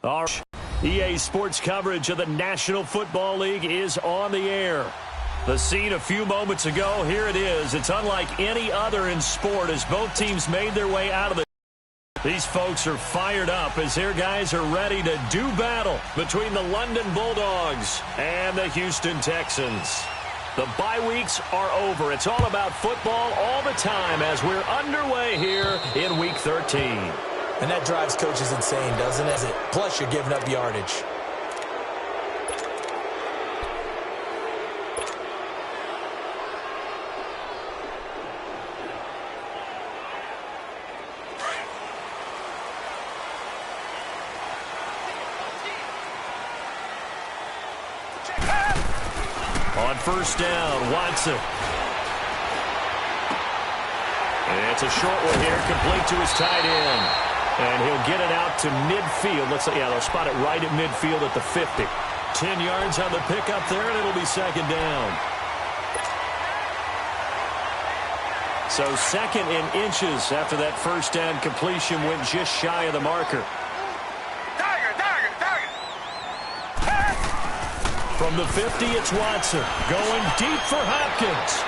All right. EA Sports coverage of the National Football League is on the air. The scene a few moments ago, here it is. It's unlike any other in sport as both teams made their way out of the... These folks are fired up as their guys are ready to do battle between the London Bulldogs and the Houston Texans. The bye weeks are over. It's all about football all the time as we're underway here in Week 13. And that drives coaches insane, doesn't it? Plus, you're giving up yardage. On first down, Watson. And it's a short one here, complete to his tight end. And he'll get it out to midfield. They'll spot it right at midfield at the 50. 10 yards on the pickup there, and it'll be second down. So second in inches after that first down completion went just shy of the marker. From the 50, it's Watson going deep for Hopkins.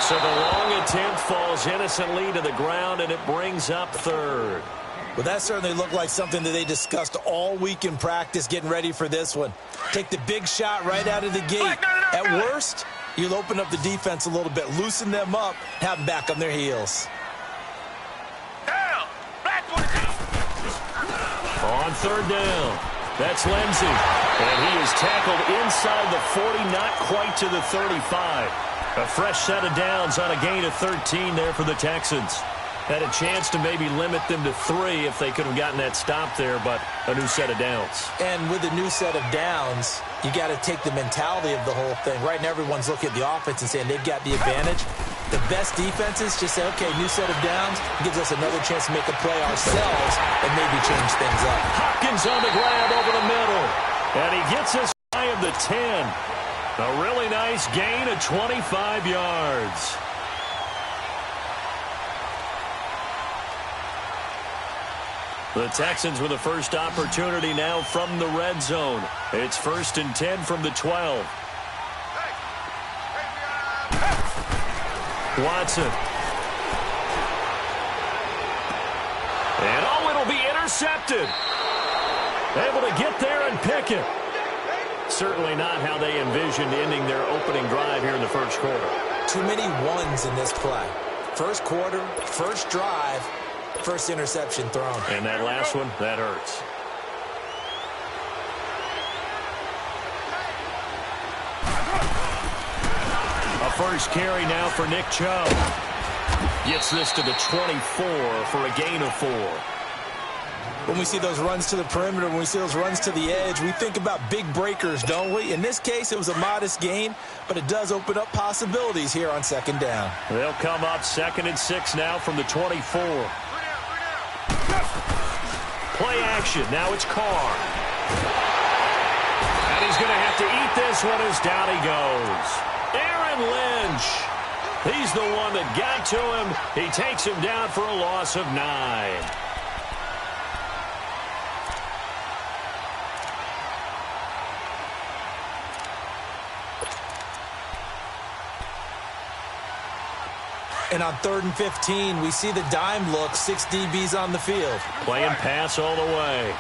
So the long attempt falls innocently to the ground, and it brings up third. Well, that certainly looked like something that they discussed all week in practice getting ready for this one. Take the big shot right out of the gate. At worst, you'll open up the defense a little bit, loosen them up, have them back on their heels. On third down, that's Lindsey. And he is tackled inside the 40, not quite to the 35. A fresh set of downs on a gain of 13 there for the Texans. Had a chance to maybe limit them to 3 if they could have gotten that stop there, but a new set of downs. And with a new set of downs, you got to take the mentality of the whole thing. Right now, everyone's looking at the offense and saying they've got the advantage. The best defenses just say, okay, new set of downs gives us another chance to make a play ourselves and maybe change things up. Hopkins on the grab over the middle, and he gets us high of the 10. A really nice gain of 25 yards. The Texans with the first opportunity now from the red zone. It's 1st and 10 from the 12. Watson. And it'll be intercepted. Able to get there and pick it. Certainly not how they envisioned ending their opening drive here in the first quarter. Too many ones in this play. First quarter, first drive, first interception thrown. And that last one, that hurts. A first carry now for Nick Chubb. Gets this to the 24 for a gain of 4. When we see those runs to the perimeter, when we see those runs to the edge, we think about big breakers, don't we? In this case, it was a modest gain, but it does open up possibilities here on second down. They'll come up 2nd and 6 now from the 24. Play action. Now it's Carr. And he's going to have to eat this one as down he goes. Aaron Lynch. He's the one that got to him. He takes him down for a loss of 9. And on 3rd and 15, we see the dime look, 6 DBs on the field. Playing pass all the way.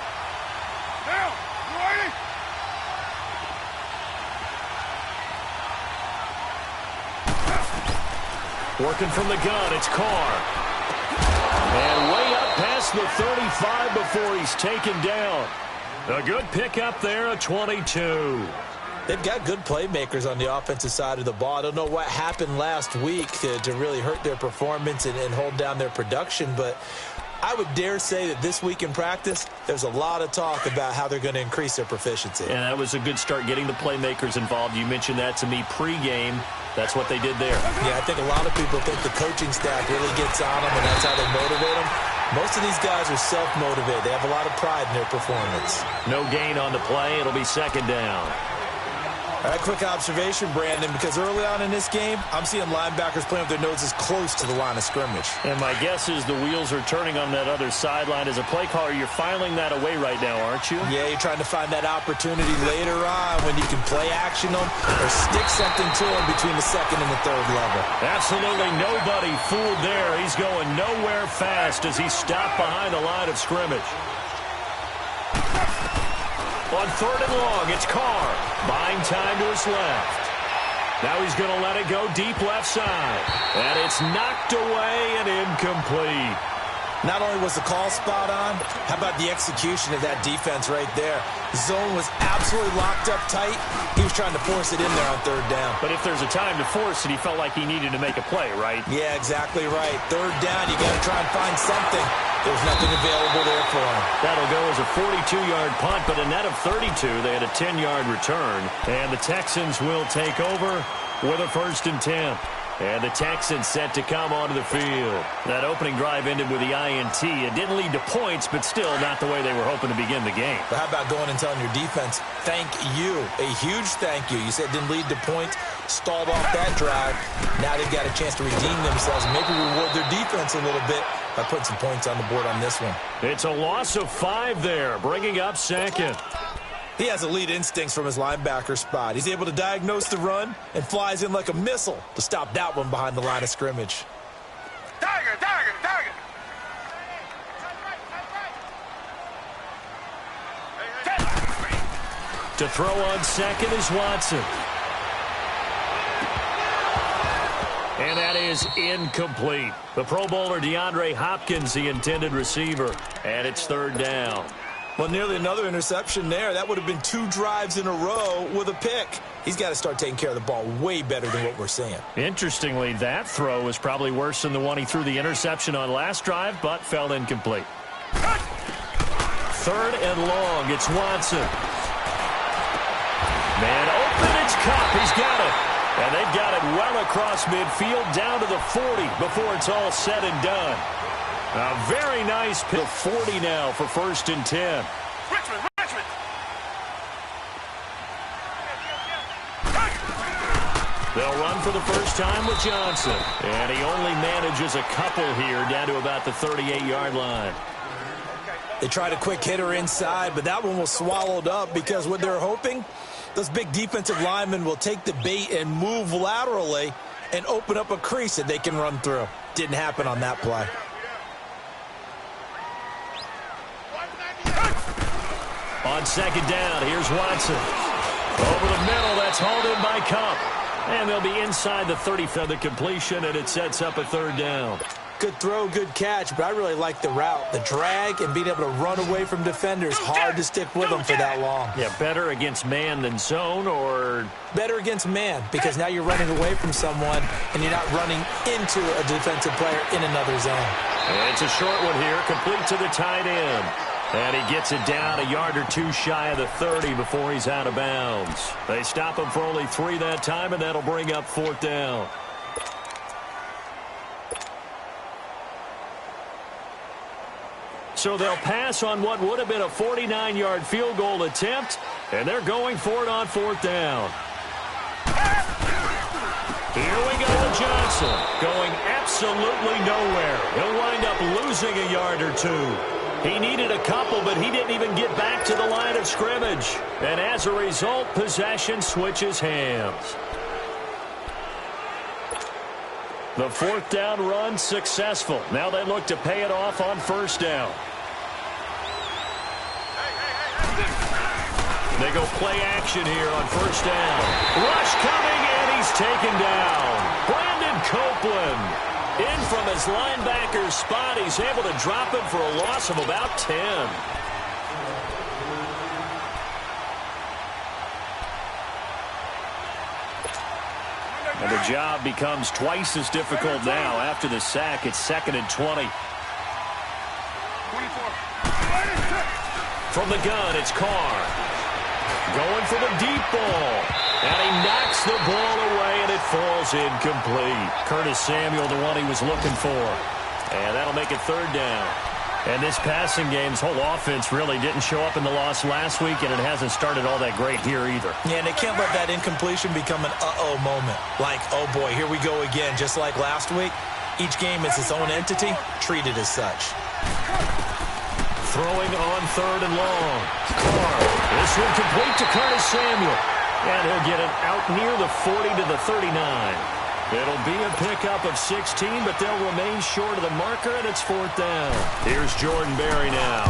Working from the gun, it's Carr. And way up past the 35 before he's taken down. A good pickup there, a 22. They've got good playmakers on the offensive side of the ball. I don't know what happened last week to really hurt their performance and hold down their production, but I would dare say that this week in practice, there's a lot of talk about how they're going to increase their proficiency. And that was a good start getting the playmakers involved. You mentioned that to me pregame. That's what they did there. Yeah, I think a lot of people think the coaching staff really gets on them, and that's how they motivate them. Most of these guys are self-motivated. They have a lot of pride in their performance. No gain on the play. It'll be second down. All right, quick observation, Brandon, because early on in this game, I'm seeing linebackers playing with their noses close to the line of scrimmage. And my guess is the wheels are turning on that other sideline. As a play caller, you're filing that away right now, aren't you? Yeah, you're trying to find that opportunity later on when you can play action them or stick something to them between the second and the third level. Absolutely nobody fooled there. He's going nowhere fast as he stopped behind the line of scrimmage. On 3rd and long, it's Carr. Buying time to his left. Now he's going to let it go deep left side. And it's knocked away and incomplete. Not only was the call spot on, how about the execution of that defense right there? Zone was absolutely locked up tight. He was trying to force it in there on 3rd down. But if there's a time to force it, he felt like he needed to make a play, right? Yeah, exactly right. 3rd down, you got to try and find something. There's nothing available there for him. That'll go as a 42-yard punt, but a net of 32. They had a 10-yard return. And the Texans will take over with a 1st and 10. And the Texans set to come onto the field. That opening drive ended with the INT. It didn't lead to points, but still not the way they were hoping to begin the game. But how about going and telling your defense, thank you, a huge thank you. You said it didn't lead to points, stalled off that drive. Now they've got a chance to redeem themselves and maybe reward their defense a little bit by putting some points on the board on this one. It's a loss of 5 there, bringing up 2nd. He has elite instincts from his linebacker spot. He's able to diagnose the run and flies in like a missile to stop that one behind the line of scrimmage. Tiger, tiger, tiger. To throw on 2nd is Watson. And that is incomplete. The Pro Bowler DeAndre Hopkins, the intended receiver. And it's 3rd down. Well, nearly another interception there. That would have been 2 drives in a row with a pick. He's got to start taking care of the ball way better than what we're seeing. Interestingly, that throw was probably worse than the one he threw the interception on last drive, but fell incomplete. 3rd and long, it's Watson. Man open, it's Cup. He's got it. And they've got it well across midfield, down to the 40 before it's all said and done. A very nice pick. 40 now for 1st and 10. Richmond. They'll run for the first time with Johnson. And he only manages a couple here down to about the 38-yard line. They tried a quick hitter inside, but that one was swallowed up because what they're hoping, those big defensive linemen will take the bait and move laterally and open up a crease that they can run through. Didn't happen on that play. On 2nd down, here's Watson. Over the middle, that's hauled in by Cup. And they'll be inside the 30 for the completion, and it sets up a 3rd down. Good throw, good catch, but I really like the route. The drag and being able to run away from defenders. Hard to stick with them for that long. Yeah, better against man than zone, or? Better against man, because now you're running away from someone, and you're not running into a defensive player in another zone. And it's a short one here, complete to the tight end. And he gets it down a yard or 2 shy of the 30 before he's out of bounds. They stop him for only 3 that time, and that'll bring up 4th down. So they'll pass on what would have been a 49-yard field goal attempt, and they're going for it on 4th down. Here we go with Johnson, going absolutely nowhere. He'll wind up losing a yard or 2. He needed a couple, but he didn't even get back to the line of scrimmage. And as a result, possession switches hands. The 4th down run successful. Now they look to pay it off on 1st down. They go play action here on 1st down. Rush coming, and he's taken down. Brandon Copeland. In from his linebacker spot, he's able to drop him for a loss of about 10. And the job becomes twice as difficult now after the sack. It's 2nd and 20. From the gun, it's Carr. Going for the deep ball. And he knocks the ball away, and it falls incomplete. Curtis Samuel, the one he was looking for. And that'll make it 3rd down. And this passing game's whole offense really didn't show up in the loss last week, and it hasn't started all that great here either. Yeah, and they can't let that incompletion become an uh-oh moment. Like, oh boy, here we go again. Just like last week, each game is its own entity, treated as such. Throwing on 3rd and long. Carr. This one complete to Curtis Samuel. And he'll get it out near the 40 to the 39. It'll be a pickup of 16, but they'll remain short of the marker, and it's 4th down. Here's Jordan Berry now,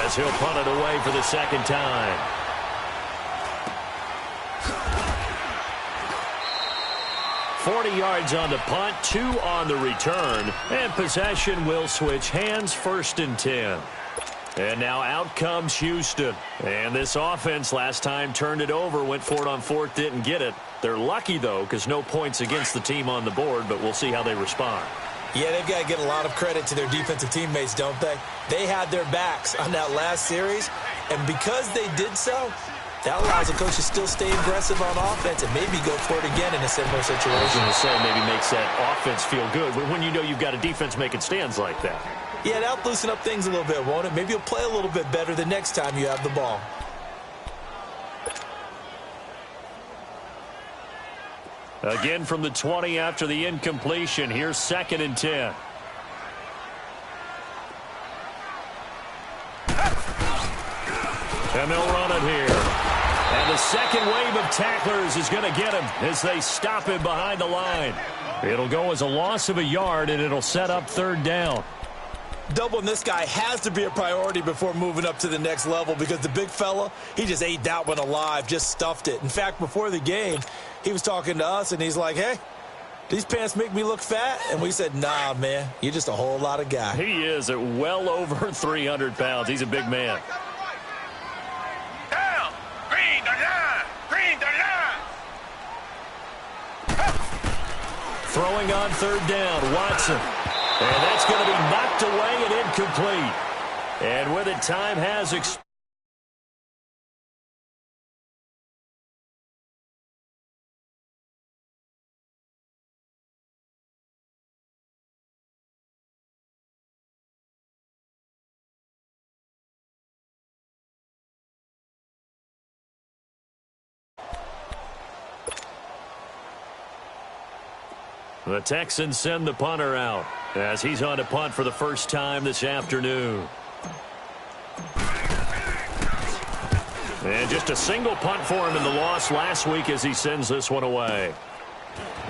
as he'll punt it away for the 2nd time. $40 yards on the punt, 2 on the return, and possession will switch hands, 1st and 10. And now out comes Houston. And this offense last time turned it over, went for it on 4th, didn't get it. They're lucky, though, because no points against the team on the board, but we'll see how they respond. Yeah, they've got to get a lot of credit to their defensive teammates, don't they? They had their backs on that last series, and because they did so, that allows the coach to still stay aggressive on offense and maybe go for it again in a similar situation. I was going to say, maybe makes that offense feel good when you know you've got a defense making stands like that. Yeah, that'll loosen up things a little bit, won't it? Maybe you'll play a little bit better the next time you have the ball. Again from the 20 after the incompletion. Here's 2nd and 10. And they'll run it here. And the second wave of tacklers is going to get him as they stop him behind the line. It'll go as a loss of a yard, and it'll set up 3rd down. Doubling this guy has to be a priority before moving up to the next level because the big fella, he just ate that one alive, just stuffed it. In fact, before the game, he was talking to us, and he's like, hey, these pants make me look fat? And we said, nah, man, you're just a whole lot of guy. He is at well over 300 pounds. He's a big man. Down. Green the line. Green the line. Throwing on 3rd down, Watson. And that's going to be knocked away and incomplete. And with it, time has expired. The Texans send the punter out as he's on to punt for the first time this afternoon. And just a single punt for him in the loss last week as he sends this one away.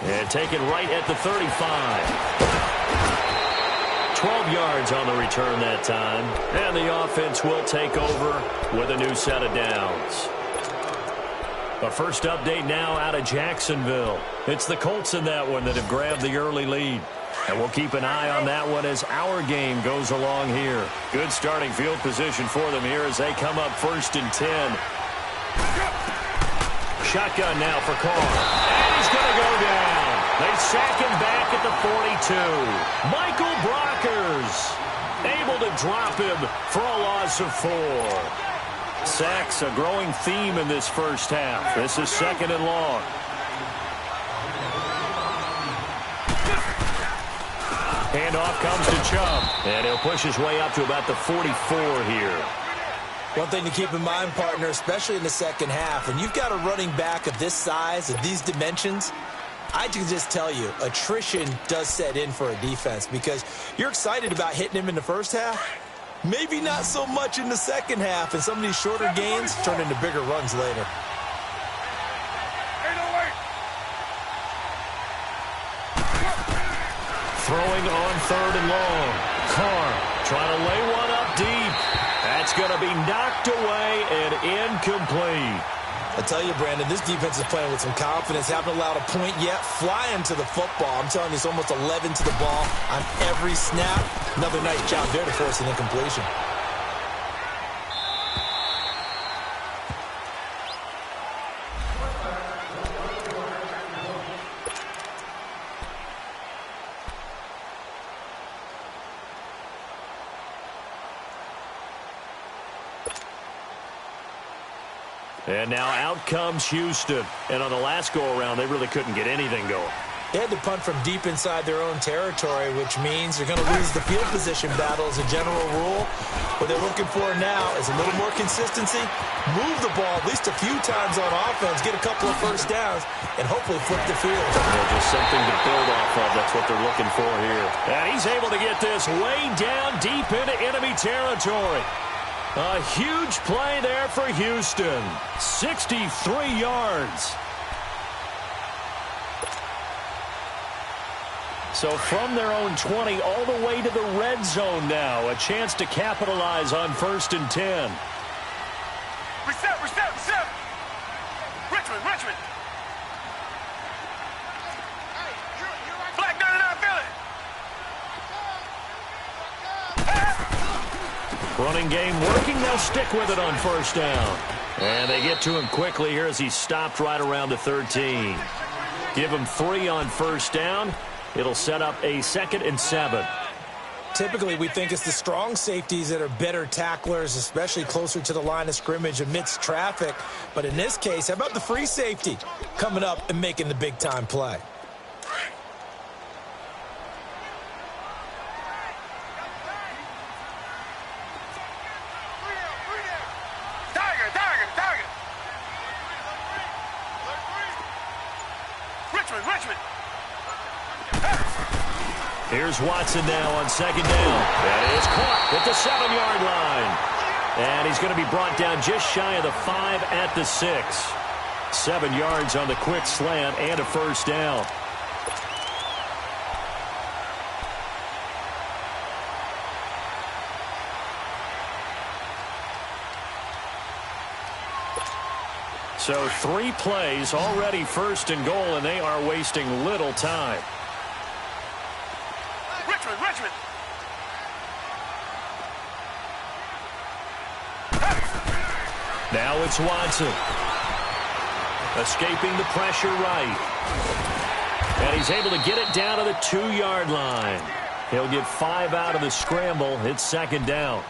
And taken right at the 35. 12 yards on the return that time. And the offense will take over with a new set of downs. A first update now out of Jacksonville. It's the Colts in that one that have grabbed the early lead. And we'll keep an eye on that one as our game goes along here. Good starting field position for them here as they come up 1st and 10. Shotgun now for Carr. And he's going to go down. They sack him back at the 42. Michael Brockers able to drop him for a loss of 4. Sacks, a growing theme in this first half. This is 2nd and long. Handoff comes to Chubb. And he'll push his way up to about the 44 here. One thing to keep in mind, partner, especially in the second half, when you've got a running back of this size, of these dimensions, I can just tell you, attrition does set in for a defense because you're excited about hitting him in the first half. Maybe not so much in the second half, and some of these shorter gains turn into bigger runs later. Throwing on 3rd and long. Carr trying to lay one up deep. That's going to be knocked away and incomplete. I tell you, Brandon, this defense is playing with some confidence. Haven't allowed a point yet. Flying to the football. I'm telling you, it's almost 11 to the ball on every snap. Another nice job there to force an incompletion. And now out comes Houston. And on the last go-around, they really couldn't get anything going. They had to punt from deep inside their own territory, which means they're going to lose the field position battle as a general rule. What they're looking for now is a little more consistency, move the ball at least a few times on offense, get a couple of first downs, and hopefully flip the field. Just something to build off of. That's what they're looking for here. And he's able to get this way down deep into enemy territory. A huge play there for Houston. 63 yards. So from their own 20 all the way to the red zone now. A chance to capitalize on 1st and 10. Reset. Richmond. Flag down in our village. Running game working. They'll stick with it on 1st down. And they get to him quickly here as he stopped right around the 13. Give him 3 on 1st down. It'll set up a 2nd and 7. Typically, we think it's the strong safeties that are better tacklers, especially closer to the line of scrimmage amidst traffic. But in this case, how about the free safety coming up and making the big-time play? Richmond. Here's Watson now on 2nd down. That is caught at the 7-yard line. And he's going to be brought down just shy of the 5 at the 6. 7 yards on the quick slant and a 1st down. So 3 plays already 1st and goal, and they are wasting little time. Richmond. Now it's Watson. Escaping the pressure right. And he's able to get it down to the 2-yard line. He'll get 5 out of the scramble. It's 2nd down.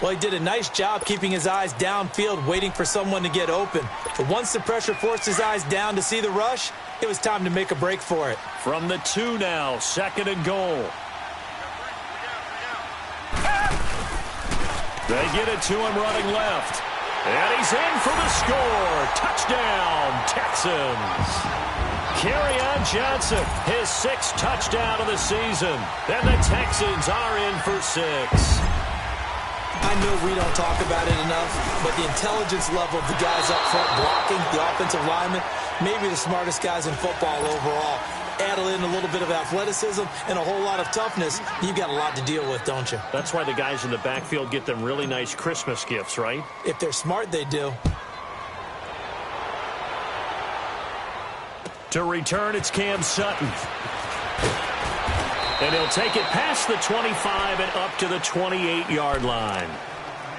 Well, he did a nice job keeping his eyes downfield, waiting for someone to get open. But once the pressure forced his eyes down to see the rush, it was time to make a break for it. From the 2 now, 2nd and goal. They get it to him running left. And he's in for the score. Touchdown, Texans. Kerryon Johnson, his 6th touchdown of the season. And the Texans are in for 6. I know we don't talk about it enough, but the intelligence level of the guys up front blocking, the offensive linemen, maybe the smartest guys in football overall. Add in a little bit of athleticism and a whole lot of toughness, you've got a lot to deal with, don't you? That's why the guys in the backfield get them really nice Christmas gifts, right? If they're smart, they do. To return, it's Cam Sutton. And he'll take it past the 25 and up to the 28-yard line.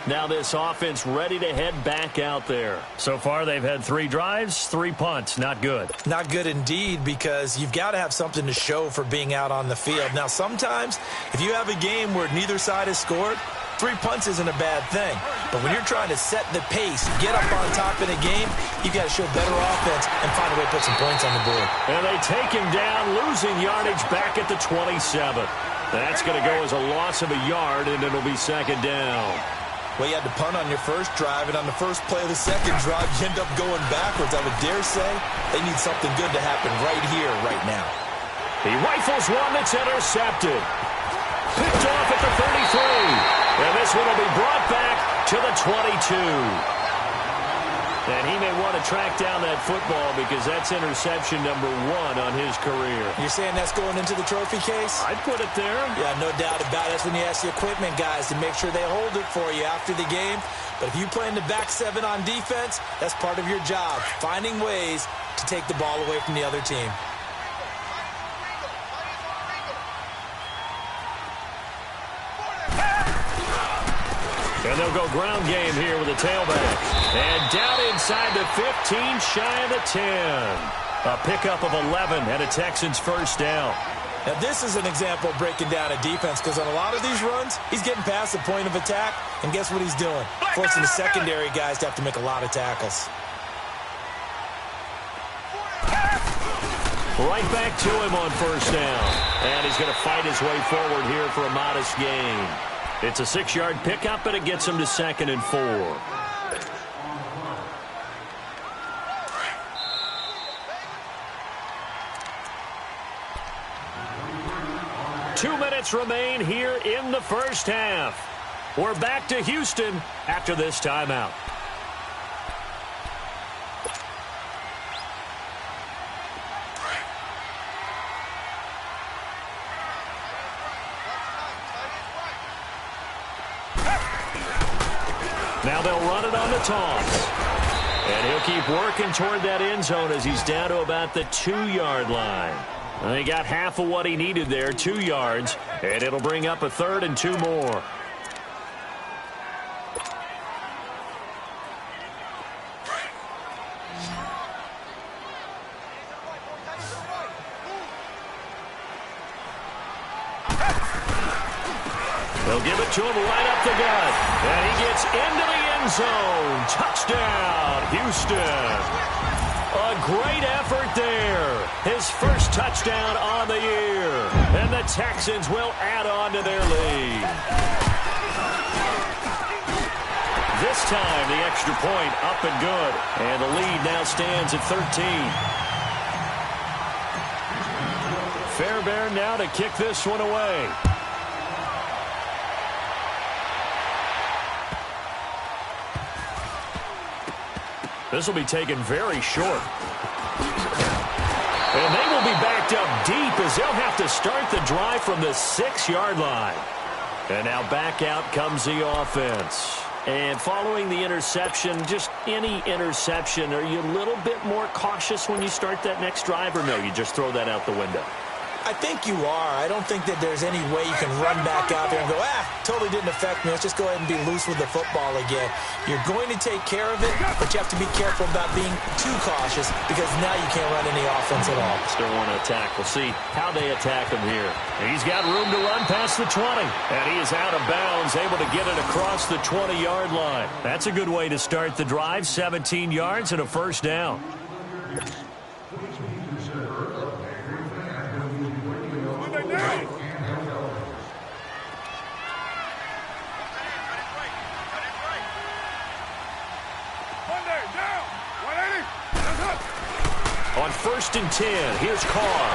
Now this offense ready to head back out there. So far, they've had 3 drives, 3 punts. Not good. Not good indeed, because you've got to have something to show for being out on the field. Now, sometimes, if you have a game where neither side has scored, 3 punts isn't a bad thing. But when you're trying to set the pace, get up on top in a game, you've got to show better offense and find a way to put some points on the board. And they take him down, losing yardage back at the 27. That's going to go as a loss of a yard, and it'll be 2nd down. Well, you had to punt on your first drive, and on the first play of the second drive, you end up going backwards. I would dare say they need something good to happen right here, right now. He rifles one that's intercepted. Picked off at the 33. And this one will be brought back to the 22. And he may want to track down that football because that's interception number 1 on his career. You're saying that's going into the trophy case? I'd put it there. Yeah, no doubt about it. That's when you ask the equipment guys to make sure they hold it for you after the game. But if you play in the back 7 on defense, that's part of your job, finding ways to take the ball away from the other team. And they'll go ground game here with a tailback. And down inside the 15, shy of the 10. A pickup of 11 and a Texans 1st down. Now, this is an example of breaking down a defense because on a lot of these runs, he's getting past the point of attack, and guess what he's doing? Forcing the secondary guys to have to make a lot of tackles. Right back to him on first down. And he's going to fight his way forward here for a modest gain. It's a 6-yard pickup, and it gets him to 2nd and 4. 2 minutes remain here in the first half. We're back to Houston after this timeout. Now they'll run it on the toss. And he'll keep working toward that end zone as he's down to about the 2-yard line. He got half of what he needed there, 2 yards, and it'll bring up a 3rd and 2 more. They'll give it to him right up the gut, and he gets into the end zone. Touchdown, Houston. A great effort there. His first touchdown on the year. And the Texans will add on to their lead. This time, the extra point up and good. And the lead now stands at 13. Fairbairn now to kick this one away. This will be taken very short. And they will be backed up deep as they'll have to start the drive from the 6-yard line. And now back out comes the offense. And following the interception, just any interception, are you a little bit more cautious when you start that next drive, or no, you just throw that out the window? I think you are. I don't think that there's any way you can run back out there and go, totally didn't affect me. Let's just go ahead and be loose with the football again. You're going to take care of it, but you have to be careful about being too cautious because now you can't run any offense at all. Still want to attack. We'll see how they attack him here. He's got room to run past the 20, and he is out of bounds, able to get it across the 20-yard line. That's a good way to start the drive, 17 yards and a first down. On 1st and 10, here's Carr.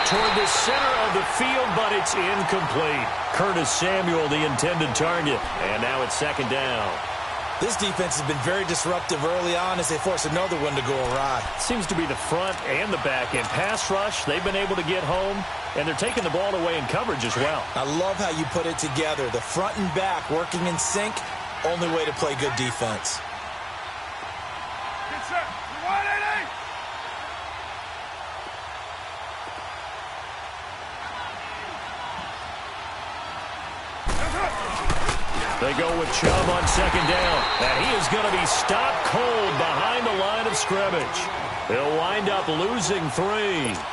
Toward the center of the field, but it's incomplete. Curtis Samuel, the intended target. And now it's 2nd down. This defense has been very disruptive early on as they force another one to go awry. Seems to be the front and the back end. Pass rush, they've been able to get home, and they're taking the ball away in coverage as well. I love how you put it together. The front and back working in sync, only way to play good defense. Get set. Rewind, 88. They go with Chubb on 2nd down. And he is going to be stopped cold behind the line of scrimmage. They'll wind up losing 3.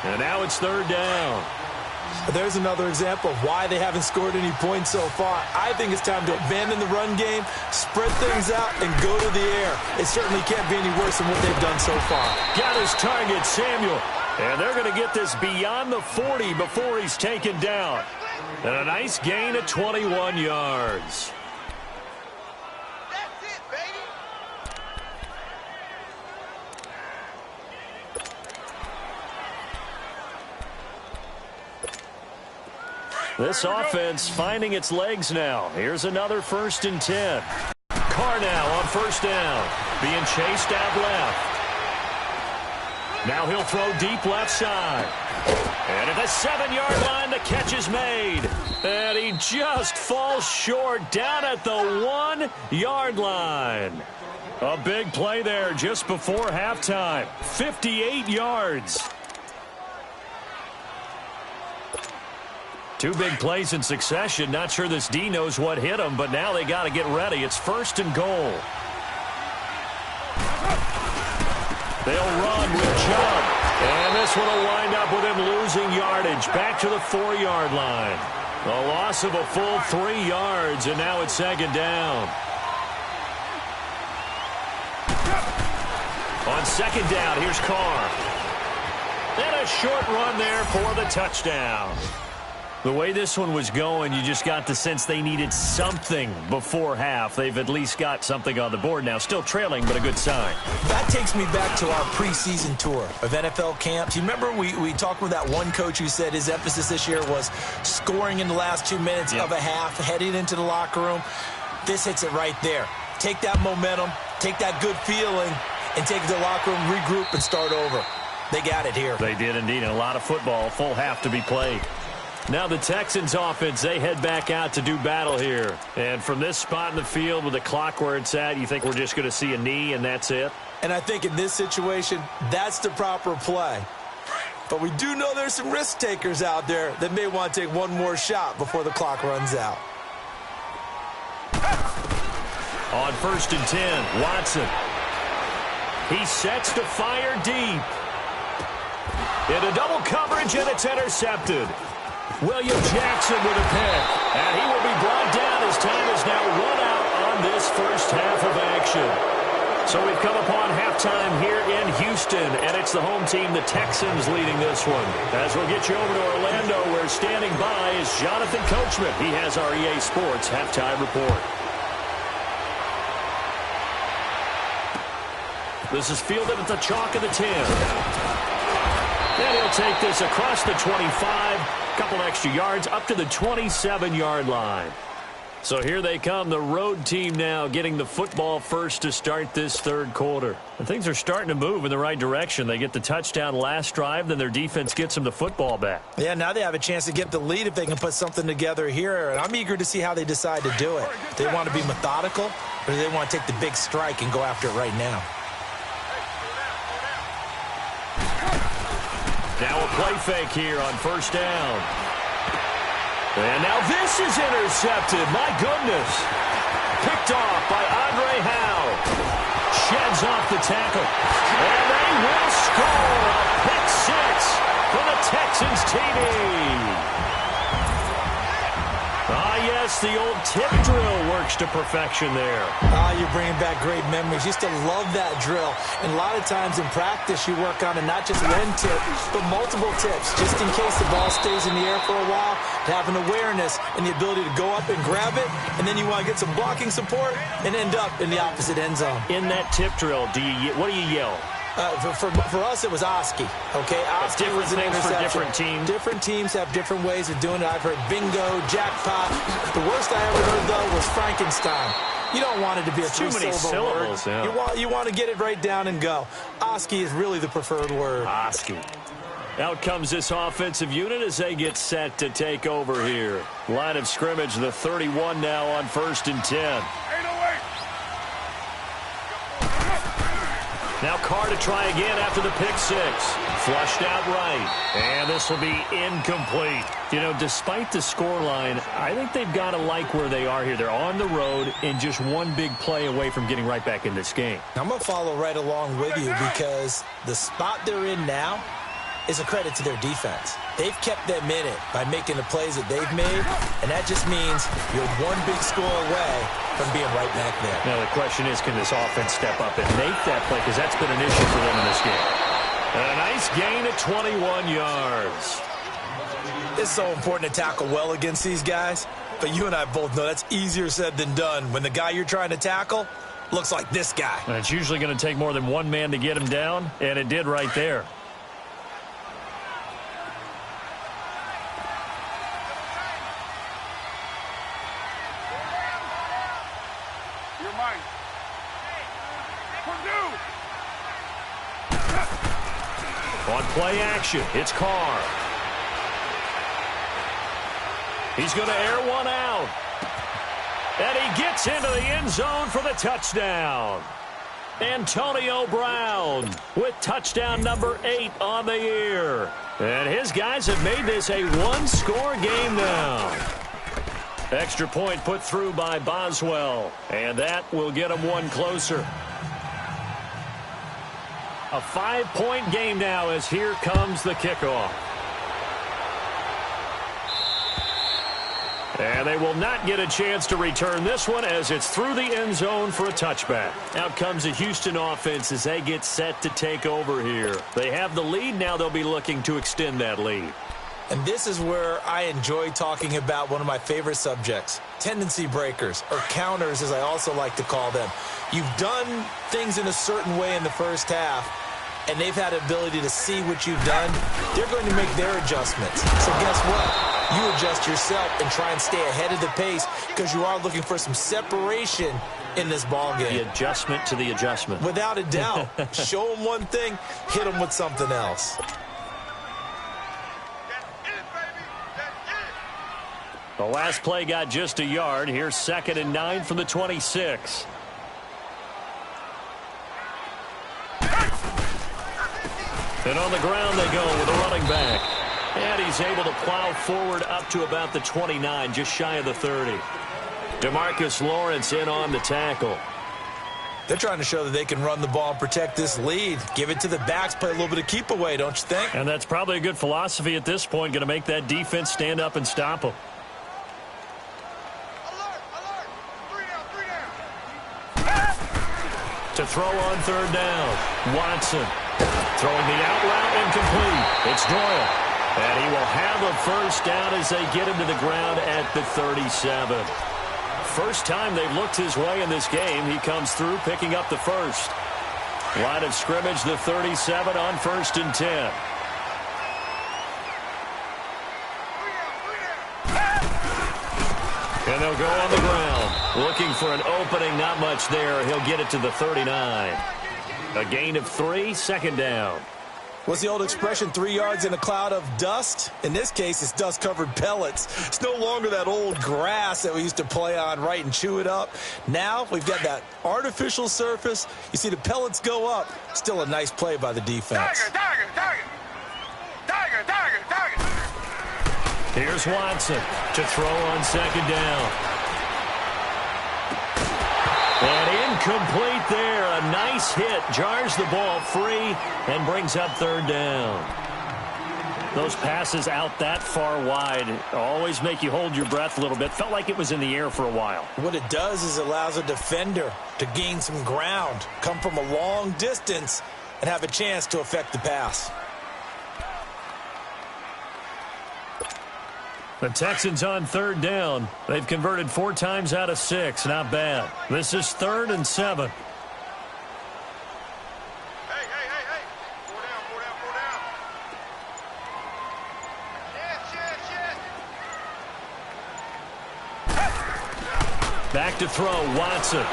And now it's 3rd down. There's another example of why they haven't scored any points so far. I think it's time to abandon the run game, spread things out, and go to the air. It certainly can't be any worse than what they've done so far. Got his target, Samuel. And they're going to get this beyond the 40 before he's taken down. And a nice gain of 21 yards. This offense finding its legs now. Here's another 1st and 10. Carr now on 1st down. Being chased out left. Now he'll throw deep left side. And at the 7-yard line, the catch is made. And he just falls short down at the 1-yard line. A big play there just before halftime. 58 yards. 2 big plays in succession. Not sure this D knows what hit him, but now they got to get ready. It's 1st and goal. They'll run with Chubb. And this one will wind up with him losing yardage. Back to the 4-yard line. A loss of a full 3 yards, and now it's 2nd down. On 2nd down, here's Carr. And a short run there for the touchdown. The way this one was going, you just got the sense they needed something before half. They've at least got something on the board now. Still trailing, but a good sign. That takes me back to our preseason tour of NFL camps. You remember we talked with that one coach who said his emphasis this year was scoring in the last 2 minutes of a half, heading into the locker room. This hits it right there. Take that momentum, take that good feeling, and take it to the locker room, regroup, and start over. They got it here. They did indeed. And a lot of football, full half to be played. Now the Texans offense, they head back out to do battle here. And from this spot in the field with the clock where it's at, you think we're just going to see a knee and that's it? And I think in this situation, that's the proper play. But we do know there's some risk takers out there that may want to take one more shot before the clock runs out. On 1st and 10, Watson. He sets to fire deep. Into double coverage, and it's intercepted. William Jackson with a pick. And he will be brought down as time is now run out on this first half of action. So we've come upon halftime here in Houston, and it's the home team, the Texans, leading this one. As we'll get you over to Orlando, where standing by is Jonathan Coachman. He has our EA Sports halftime report. This is fielded at the chalk of the 10. And he'll take this across the 25, couple extra yards, up to the 27-yard line. So here they come, the road team now getting the football first to start this third quarter. And things are starting to move in the right direction. They get the touchdown last drive, then their defense gets them the football back. Yeah, now they have a chance to get the lead if they can put something together here. And I'm eager to see how they decide to do it. Do they want to be methodical, or do they want to take the big strike and go after it right now? Now a play fake here on 1st down. And now this is intercepted. My goodness. Picked off by Andre Howe. Sheds off the tackle. And they will score a pick six for the Texans TV. Ah, yes, the old tip drill works to perfection there. Ah, you're bringing back great memories. Used to love that drill. And a lot of times in practice, you work on it, not just one tip, but multiple tips, just in case the ball stays in the air for a while, to have an awareness and the ability to go up and grab it, and then you want to get some blocking support and end up in the opposite end zone. In that tip drill, what do you yell? For us, it was Oski. Okay, Oski was an interception. For different teams. Different teams have different ways of doing it. I've heard bingo, jackpot. The worst I ever heard, though, was Frankenstein. You don't want it to be a three-syllable word. Yeah. You want to get it right down and go. Oski is really the preferred word. Oski. Out comes this offensive unit as they get set to take over here. Line of scrimmage, the 31 now on 1st and 10. Now Carr to try again after the pick six. Flushed out right. And this will be incomplete. You know, despite the scoreline, I think they've got to like where they are here. They're on the road and just one big play away from getting right back in this game. I'm going to follow right along with you because the spot they're in now is a credit to their defense. They've kept them in it by making the plays that they've made, and that just means you're one big score away from being right back there. Now the question is, can this offense step up and make that play? Because that's been an issue for them in this game. And a nice gain of 21 yards. It's so important to tackle well against these guys, but you and I both know that's easier said than done when the guy you're trying to tackle looks like this guy. And it's usually going to take more than one man to get him down, and it did right there. On play action, it's Carr. He's going to air one out. And he gets into the end zone for the touchdown. Antonio Brown with touchdown number 8 on the year. And his guys have made this a one-score game now. Extra point put through by Boswell. And that will get him one closer. A 5-point game now as here comes the kickoff. And they will not get a chance to return this one as it's through the end zone for a touchback. Out comes the Houston offense as they get set to take over here. They have the lead. Now they'll be looking to extend that lead. And this is where I enjoy talking about one of my favorite subjects, tendency breakers, or counters as I also like to call them. You've done things in a certain way in the first half, and they've had the ability to see what you've done. They're going to make their adjustments. So guess what? You adjust yourself and try and stay ahead of the pace because you are looking for some separation in this ball game. The adjustment to the adjustment. Without a doubt. Show them one thing, hit them with something else. The last play got just a yard. Here's 2nd and 9 from the 26. And on the ground they go with a running back. And he's able to plow forward up to about the 29, just shy of the 30. DeMarcus Lawrence in on the tackle. They're trying to show that they can run the ball and protect this lead. Give it to the backs, play a little bit of keep away, don't you think? And that's probably a good philosophy at this point, going to make that defense stand up and stop them. To throw on 3rd down. Watson throwing the out route incomplete. It's Doyle. And he will have a first down as they get him to the ground at the 37. First time they've looked his way in this game. He comes through picking up the first. Line of scrimmage, the 37 on 1st and 10. And they'll go on the ground. Looking for an opening, not much there. He'll get it to the 39. A gain of 3, 2nd down. What's the old expression, 3 yards in a cloud of dust? In this case, it's dust-covered pellets. It's no longer that old grass that we used to play on, right, and chew it up. Now we've got that artificial surface. You see the pellets go up. Still a nice play by the defense. Tiger. Here's Watson to throw on 2nd down. And incomplete there. A nice hit. Jars the ball free and brings up 3rd down. Those passes out that far wide always make you hold your breath a little bit. Felt like it was in the air for a while. What it does is it allows a defender to gain some ground, come from a long distance, and have a chance to affect the pass. The Texans on 3rd down. They've converted 4 times out of 6. Not bad. This is 3rd and 7. Hey. 4 down. Shit. Back to throw, Watson.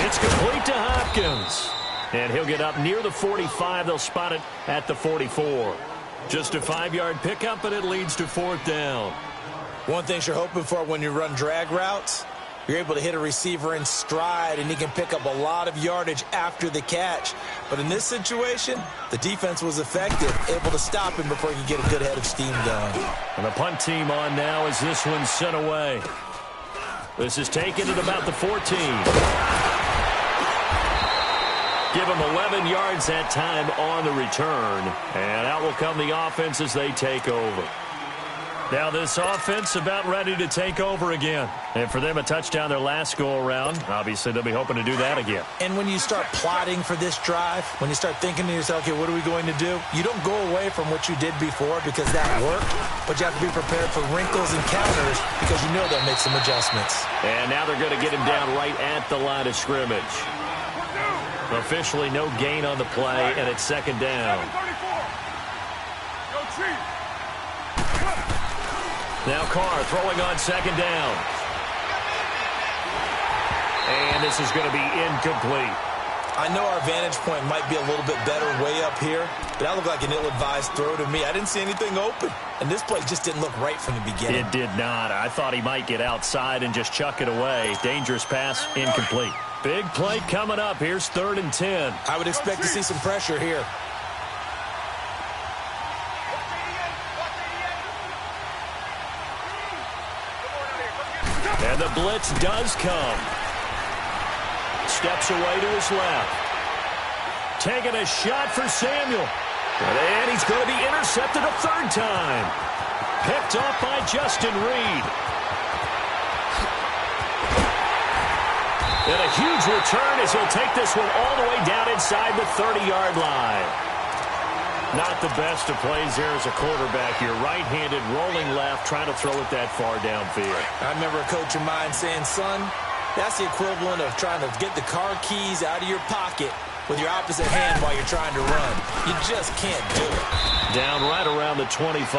It's complete to Hopkins. And he'll get up near the 45. They'll spot it at the 44. Just a 5-yard pickup, and it leads to 4th down. One thing you're hoping for when you run drag routes, you're able to hit a receiver in stride, and he can pick up a lot of yardage after the catch. But in this situation, the defense was effective, able to stop him before he could get a good head of steam going. And the punt team on now as this one's sent away. This is taken at about the 14. Give them 11 yards that time on the return. And out will come the offense as they take over. Now this offense about ready to take over again. And for them, a touchdown their last go-around. Obviously, they'll be hoping to do that again. And when you start plotting for this drive, when you start thinking to yourself, okay, what are we going to do? You don't go away from what you did before because that worked. But you have to be prepared for wrinkles and counters because you know they'll make some adjustmts. And now they're going to get him down right at the line of scrimmage. Officially no gain on the play, and it's 2nd down. Now Carr throwing on 2nd down. And this is going to be incomplete. I know our vantage point might be a little bit better way up here, but that looked like an ill-advised throw to me. I didn't see anything open, and this play just didn't look right from the beginning. It did not. I thought he might get outside and just chuck it away. Dangerous pass, incomplete. Big play coming up. Here's 3rd and 10. I would expect to see some pressure here. And the blitz does come. Steps away to his left. Taking a shot for Samuel. And he's going to be intercepted a 3rd time. Picked off by Justin Reed. And a huge return as he'll take this one all the way down inside the 30-yard line. Not the best of plays there as a quarterback. You're right-handed, rolling left, trying to throw it that far downfield. I remember a coach of mine saying, son, that's the equivalent of trying to get the car keys out of your pocket with your opposite hand while you're trying to run. You just can't do it. Down right around the 25.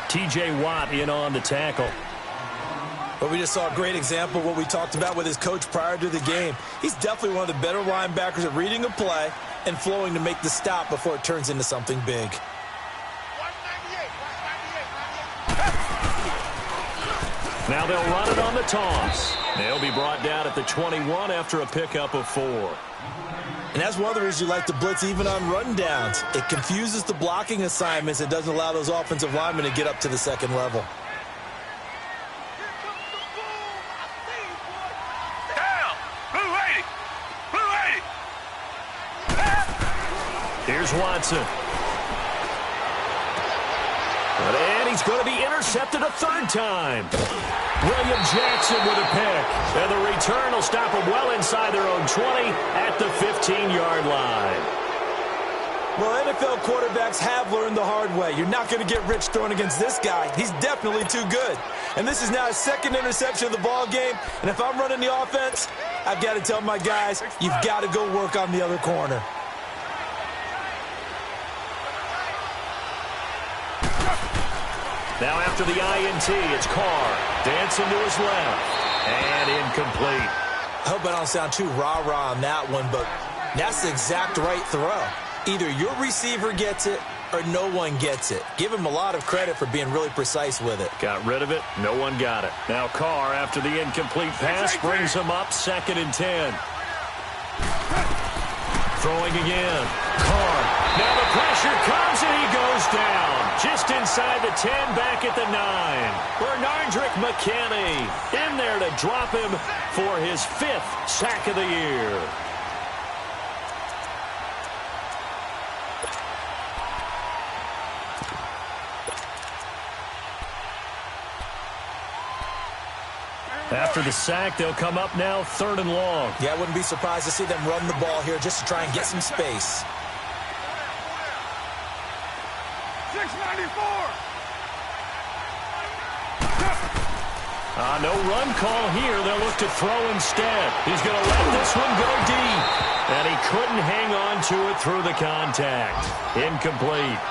T.J. Watt in on the tackle. But we just saw a great example of what we talked about with his coach prior to the game. He's definitely one of the better linebackers at reading a play and flowing to make the stop before it turns into something big. Now they'll run it on the toss. They'll be brought down at the 21 after a pickup of 4. And that's one of the reasons you like to blitz even on rundowns. It confuses the blocking assignments and doesn't allow those offensive linemen to get up to the second level. Here's Watson. And he's going to be intercepted a third time. William Jackson with a pick. And the return will stop them well inside their own 20 at the 15-yard line. Well, NFL quarterbacks have learned the hard way. You're not going to get rich throwing against this guy. He's definitely too good. And this is now his second interception of the ball game. And if I'm running the offense, I've got to tell my guys, you've got to go work on the other corner. Now after the INT, it's Carr. Dancing to his left. And incomplete. I hope I don't sound too rah-rah on that one, but that's the exact right throw. Either your receiver gets it or no one gets it. Give him a lot of credit for being really precise with it. Got rid of it. No one got it. Now Carr, after the incomplete pass, brings him up 2nd and 10. Throwing again. Carr. Now the pressure comes and he goes down. Just inside the 10, back at the 9. Bernardrick McKinney in there to drop him for his 5th sack of the year. After the sack, they'll come up now 3rd and long. Yeah, I wouldn't be surprised to see them run the ball here just to try and get some space. 694. No run call here. They'll look to throw instead. He's going to let this one go deep. And he couldn't hang on to it through the contact. Incomplete.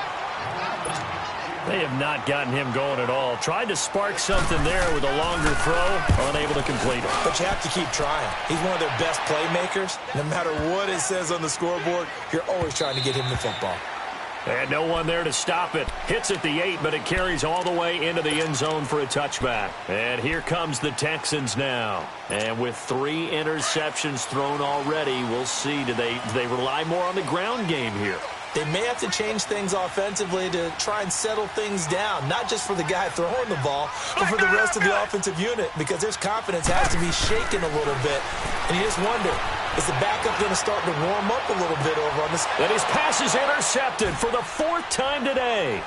They have not gotten him going at all. Tried to spark something there with a longer throw, unable to complete it. But you have to keep trying. He's one of their best playmakers. No matter what it says on the scoreboard, you're always trying to get him the football. And no one there to stop it. Hits at the 8, but it carries all the way into the end zone for a touchback. And here comes the Texans now. And with 3 interceptions thrown already, we'll see. Do they rely more on the ground game here? They may have to change things offensively to try and settle things down, not just for the guy throwing the ball, but for the rest of the offensive unit, because their confidence has to be shaken a little bit. And you just wonder, is the backup going to start to warm up a little bit over on this? And his pass is intercepted for the 4th time today.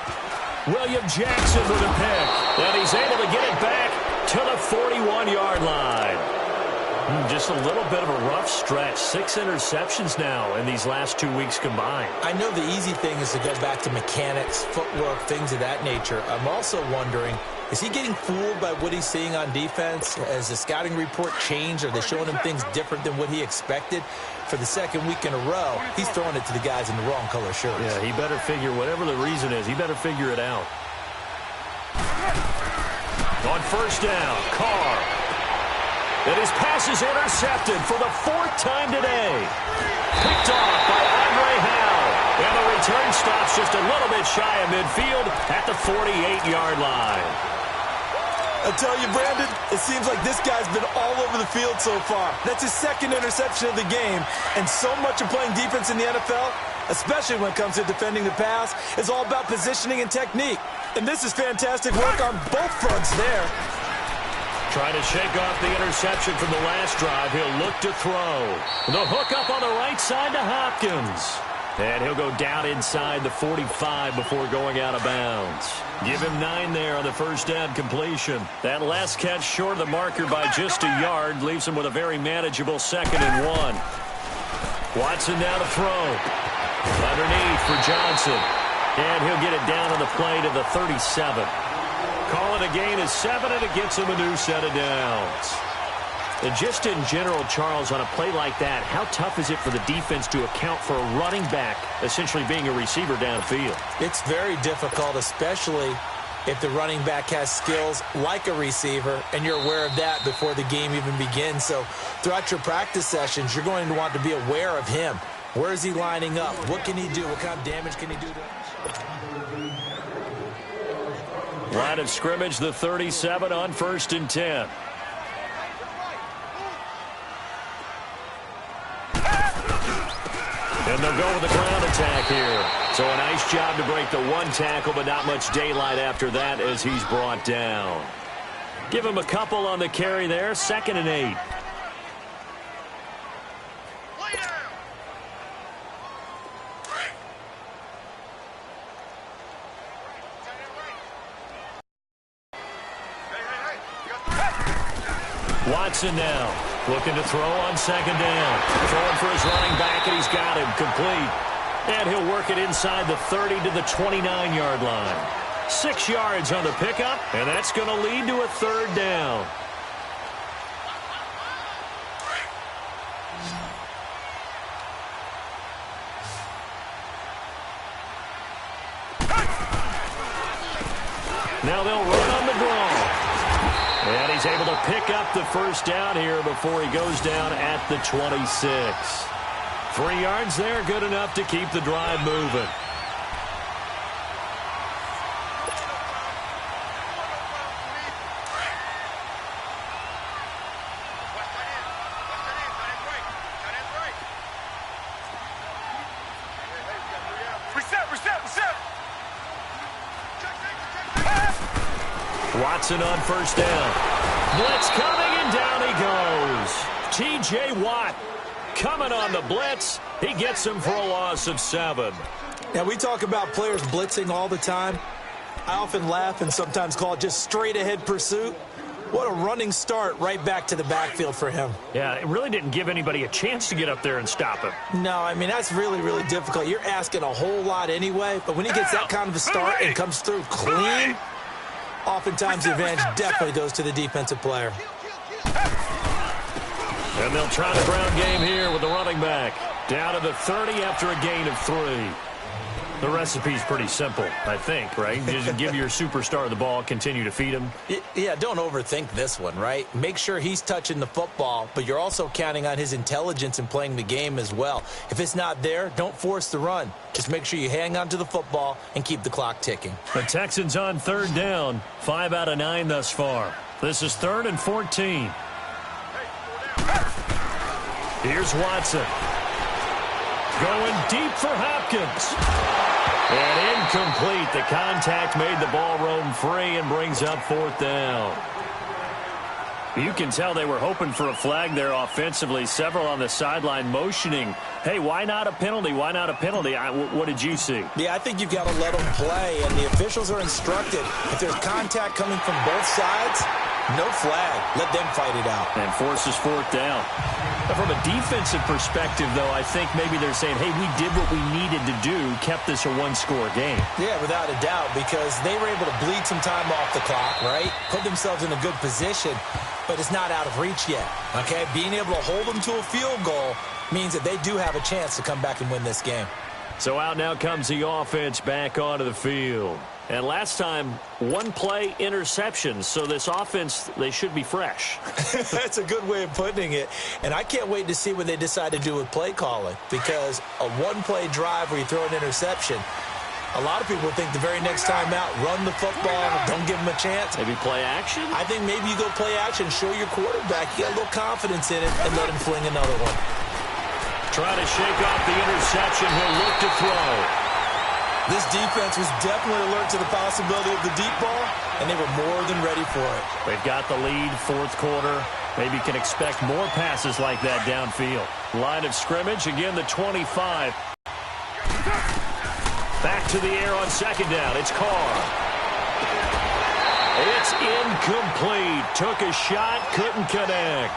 William Jackson with a pick, and he's able to get it back to the 41-yard line. Just a little bit of a rough stretch. 6 interceptions now in these last 2 weeks combined. I know the easy thing is to go back to mechanics, footwork, things of that nature. I'm also wondering, is he getting fooled by what he's seeing on defense? Has the scouting report changed? Are they showing him things different than what he expected? For the 2nd week in a row, he's throwing it to the guys in the wrong color shirts. Yeah, he better figure, whatever the reason is, he better figure it out. On 1st down, Carr. And his pass is intercepted for the 4th time today. Picked off by Andre Howe. And the return stops just a little bit shy of midfield at the 48-yard line. I tell you, Brandon, it seems like this guy's been all over the field so far. That's his 2nd interception of the game. And so much of playing defense in the NFL, especially when it comes to defending the pass, is all about positioning and technique. And this is fantastic work on both fronts there. Trying to shake off the interception from the last drive. He'll look to throw. The hook up on the right side to Hopkins. And he'll go down inside the 45 before going out of bounds. Give him 9 there on the first down completion. That last catch short of the marker by just a yard leaves him with a very manageable 2nd and 1. Watson now to throw. Underneath for Johnson. And he'll get it down on the play to the 37. Call it a gain of 7, and it gets him a new set of downs. And just in general, Charles, on a play like that, how tough is it for the defense to account for a running back essentially being a receiver downfield? It's very difficult, especially if the running back has skills like a receiver, and you're aware of that before the game even begins. So throughout your practice sessions, you're going to want to be aware of him. Where is he lining up? What can he do? What kind of damage can he do to Line of scrimmage, the 37 on 1st and 10. And they'll go with the ground attack here. So a nice job to break the 1 tackle, but not much daylight after that as he's brought down. Give him a couple on the carry there, 2nd and 8. Watson now looking to throw on 2nd down. Throwing for his running back, and he's got him complete. And he'll work it inside the 30 to the 29-yard line. 6 yards on the pickup, and that's going to lead to a 3rd down. Now they'll run on the draw. And he's able to pick up the 1st down here before he goes down at the 26. 3 yards there, good enough to keep the drive moving. Watson on 1st down. Blitz coming, and down he goes. T.J. Watt coming on the blitz. He gets him for a loss of 7. Now, we talk about players blitzing all the time. I often laugh and sometimes call it just straight-ahead pursuit. What a running start right back to the backfield for him. Yeah, it really didn't give anybody a chance to get up there and stop him. No, I mean, that's really, really difficult. You're asking a whole lot anyway, but when he gets that kind of a start and comes through clean, oftentimes the advantage definitely goes to the defensive player. And they'll try the ground game here with the running back. Down to the 30 after a gain of 3. The recipe's pretty simple, I think, right? Just give your superstar the ball, continue to feed him. Yeah, don't overthink this one, right? Make sure he's touching the football, but you're also counting on his intelligence in playing the game as well. If it's not there, don't force the run. Just make sure you hang on to the football and keep the clock ticking. The Texans on 3rd down, 5 out of 9 thus far. This is 3rd and 14. Here's Watson. Going deep for Hopkins. And incomplete. The contact made the ball roam free and brings up 4th down. You can tell they were hoping for a flag there offensively. Several on the sideline motioning, hey, why not a penalty? Why not a penalty? What did you see? Yeah, I think you've got to let them play, and the officials are instructed. If there's contact coming from both sides, no flag. Let them fight it out. And forces 4th down. But from a defensive perspective, though, I think maybe they're saying, hey, we did what we needed to do, kept this a 1-score game. Yeah, without a doubt, because they were able to bleed some time off the clock, right? Put themselves in a good position, but it's not out of reach yet, okay? Being able to hold them to a field goal means that they do have a chance to come back and win this game. So out now comes the offense back onto the field. And last time, 1-play interceptions. So this offense, they should be fresh. That's a good way of putting it. And I can't wait to see what they decide to do with play calling, because a 1-play drive where you throw an interception, a lot of people think the very next time out, run the football, don't give them a chance. Maybe play action? I think maybe you go play action, show your quarterback you got a little confidence in it, and let him fling another one. Trying to shake off the interception. He'll look to throw. This defense was definitely alert to the possibility of the deep ball, and they were more than ready for it. They've got the lead, 4th quarter. Maybe can expect more passes like that downfield. Line of scrimmage, again the 25. Back to the air on 2nd down. It's Carr. It's incomplete. Took a shot, couldn't connect.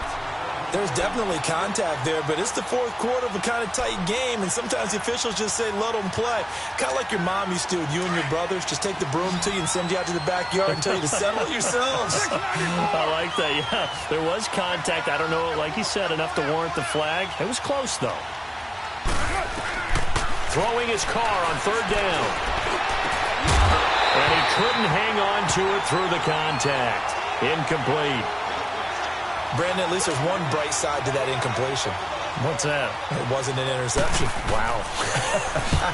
There's definitely contact there, but it's the fourth quarter of a kind of tight game, and sometimes the officials just say, let them play. Kind of like your mom used to with you and your brothers. Just take the broom to you and send you out to the backyard and tell you to settle it yourselves. I like that, yeah. There was contact. I don't know, like you said, enough to warrant the flag. It was close, though. Throwing his car on third down. And he couldn't hang on to it through the contact. Incomplete. Brandon, at least there's one bright side to that incompletion. What's that? It wasn't an interception. Wow.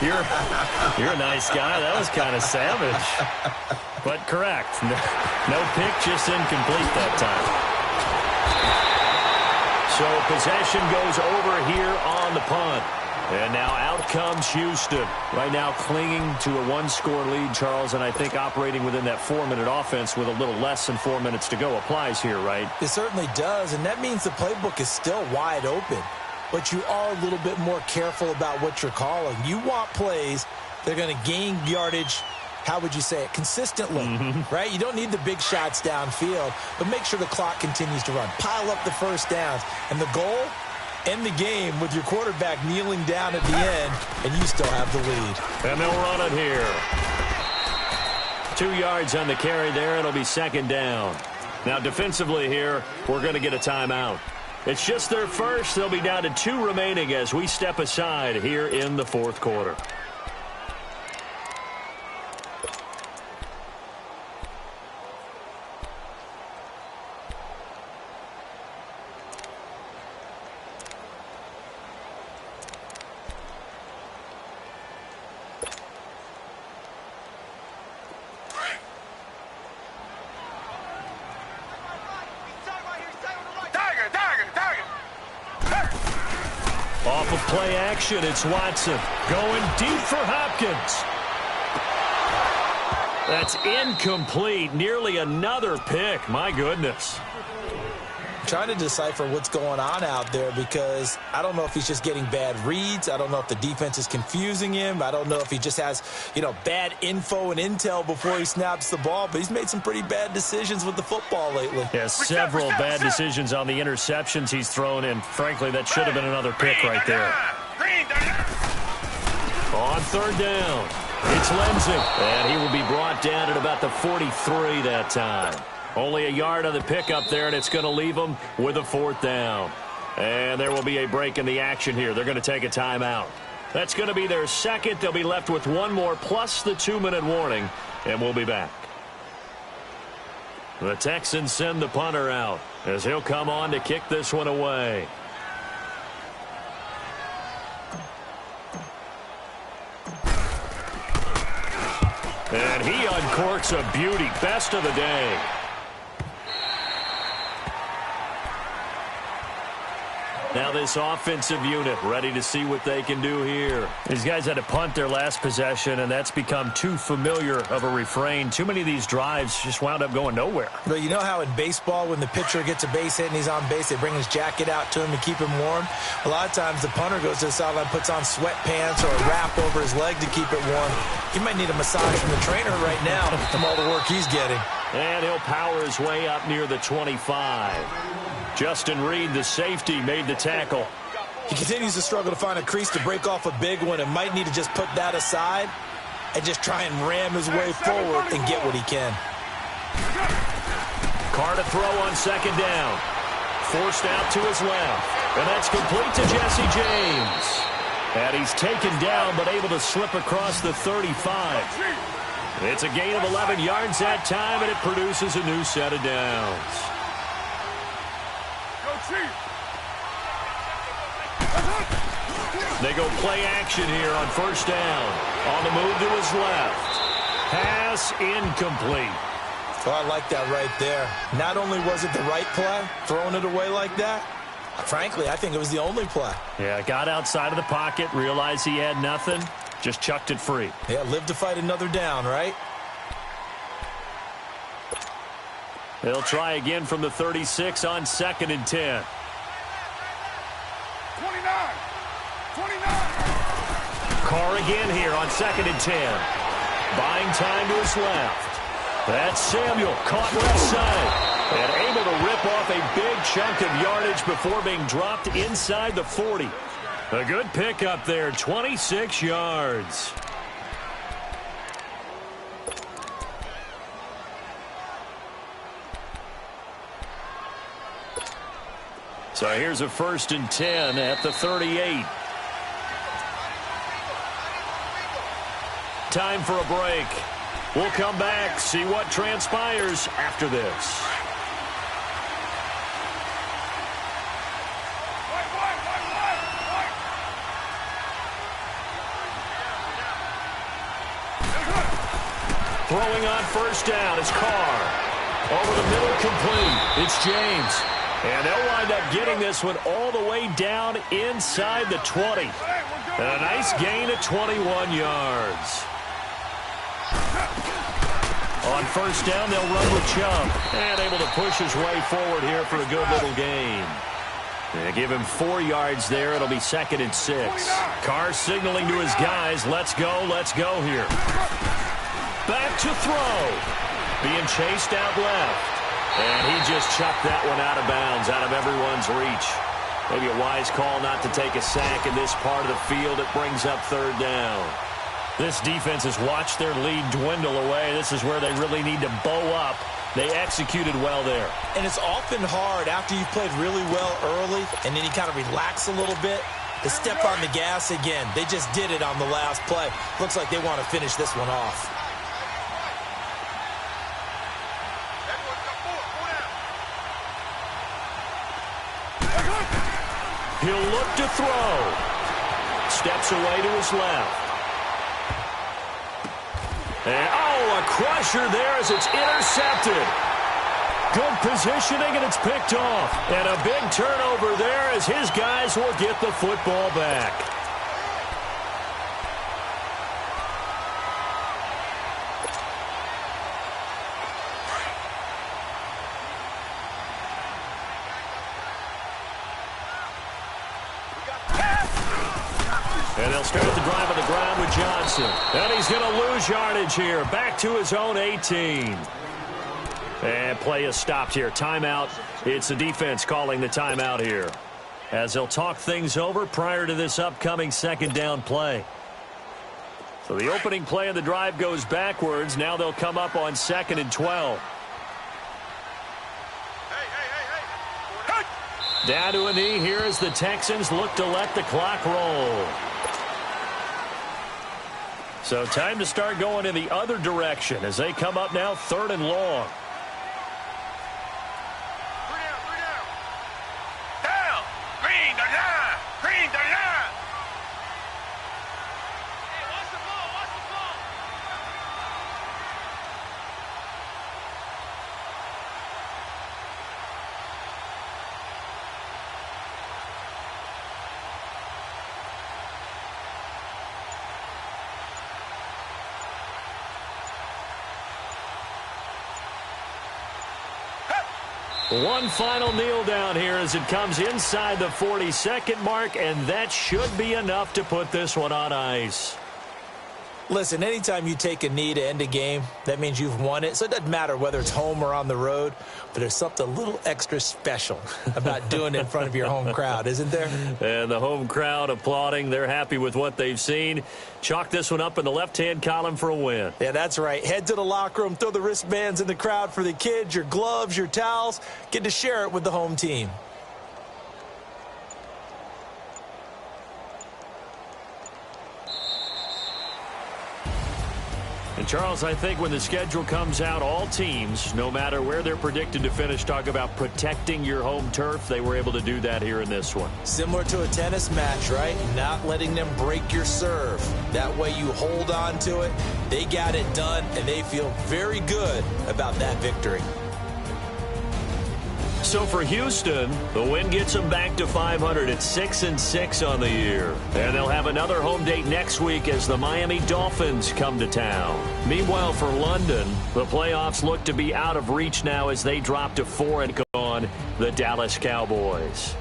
You're a nice guy. That was kind of savage. But correct. No pick, just incomplete that time. So possession goes over here on the punt. And now out comes Houston. Right now clinging to a one-score lead, Charles, and I think operating within that 4-minute offense with a little less than 4 minutes to go applies here, right? It certainly does, and that means the playbook is still wide open. But you are a little bit more careful about what you're calling. You want plays that are going to gain yardage, how would you say it, consistently, right? You don't need the big shots downfield, but make sure the clock continues to run. Pile up the first downs, and the goal, end the game with your quarterback kneeling down at the end, and you still have the lead. And they'll run it here. 2 yards on the carry there. It'll be second down. Now, defensively here, we're going to get a timeout. It's just their first. They'll be down to 2 remaining as we step aside here in the fourth quarter. Off of play action, it's Watson going deep for Hopkins. That's incomplete. Nearly another pick. My goodness. I'm trying to decipher what's going on out there because I don't know if he's just getting bad reads. I don't know if the defense is confusing him. I don't know if he just has, bad info and intel before he snaps the ball. But he's made some pretty bad decisions with the football lately. Yeah, several bad decisions on the interceptions he's thrown, and frankly, that should have been another pick right there. On third down, it's Lindsey, and he will be brought down at about the 43 that time. Only a yard on the pickup there, and it's going to leave them with a fourth down. And there will be a break in the action here. They're going to take a timeout. That's going to be their second. They'll be left with one more plus the 2-minute warning, and we'll be back. The Texans send the punter out as he'll come on to kick this one away. And he uncorks a beauty. Best of the day. Now this offensive unit ready to see what they can do here. These guys had to punt their last possession, and that's become too familiar of a refrain. Too many of these drives just wound up going nowhere. But you know how in baseball when the pitcher gets a base hit and he's on base, they bring his jacket out to him to keep him warm? A lot of times the punter goes to the sideline, puts on sweatpants or a wrap over his leg to keep it warm. He might need a massage from the trainer right now from all the work he's getting. And he'll power his way up near the 25. Justin Reed, the safety, made the tackle. He continues to struggle to find a crease to break off a big one and might need to just put that aside and just try and ram his way forward and get what he can. Carr to throw on second down. Forced out to his left. And that's complete to Jesse James. And he's taken down but able to slip across the 35. It's a gain of 11 yards that time, and it produces a new set of downs. They go play action here on first down. On the move to his left. Pass incomplete. Well, I like that right there. Not only was it the right play, throwing it away like that, frankly, I think it was the only play. Yeah, got outside of the pocket, realized he had nothing, just chucked it free. Yeah, live to fight another down, right? They'll try again from the 36 on 2nd and 10. 29. Carr again here on 2nd and 10. Buying time to his left. That's Samuel, caught left side, and able to rip off a big chunk of yardage before being dropped inside the 40. A good pickup there, 26 yards. So here's a 1st and 10 at the 38. Time for a break. We'll come back, see what transpires after this. Throwing on 1st down is Carr. Over the middle, complete. It's James. And they'll wind up getting this one all the way down inside the 20. A nice gain of 21 yards. On 1st down, they'll run with Chubb. And able to push his way forward here for a good little gain. They give him 4 yards there. It'll be 2nd and 6. Carr signaling to his guys, let's go here. Back to throw. Being chased out left. And he just chucked that one out of bounds, out of everyone's reach. Maybe a wise call not to take a sack in this part of the field. It brings up 3rd down. This defense has watched their lead dwindle away. This is where they really need to bow up. They executed well there. And it's often hard after you've played really well early and then you kind of relax a little bit to step on the gas again. They just did it on the last play. Looks like they want to finish this one off. He'll look to throw. Steps away to his left. And, a crusher there as it's intercepted. Good positioning, and it's picked off. And a big turnover there as his guys will get the football back. And they'll start the drive on the ground with Johnson. And he's going to lose yardage here. Back to his own 18. And play is stopped here. Timeout. It's the defense calling the timeout here, as they'll talk things over prior to this upcoming 2nd down play. So the opening play of the drive goes backwards. Now they'll come up on 2nd and 12. Down to a knee here as the Texans look to let the clock roll. So time to start going in the other direction as they come up now 3rd and long. One final kneel down here as it comes inside the 40-second mark, and that should be enough to put this one on ice. Listen, anytime you take a knee to end a game, that means you've won it. So it doesn't matter whether it's home or on the road, but there's something a little extra special about doing it in front of your home crowd, isn't there? And the home crowd applauding. They're happy with what they've seen. Chalk this one up in the left-hand column for a win. Yeah, that's right. Head to the locker room, throw the wristbands in the crowd for the kids, your gloves, your towels. Get to share it with the home team. And, Charles, I think when the schedule comes out, all teams, no matter where they're predicted to finish, talk about protecting your home turf. They were able to do that here in this one. Similar to a tennis match, right? Not letting them break your serve. That way you hold on to it. They got it done, and they feel very good about that victory. So for Houston, the win gets them back to 500 at 6-6 on the year. And they'll have another home date next week as the Miami Dolphins come to town. Meanwhile, for London, the playoffs look to be out of reach now as they drop to 4 and on the Dallas Cowboys.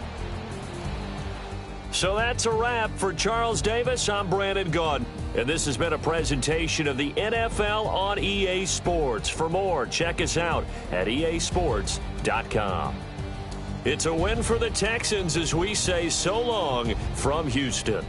So that's a wrap. For Charles Davis, I'm Brandon Gaudin. And this has been a presentation of the NFL on EA Sports. For more, check us out at easports.com. It's a win for the Texans as we say so long from Houston.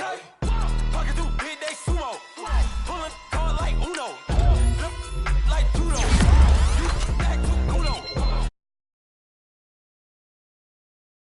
Okay. Pocket through.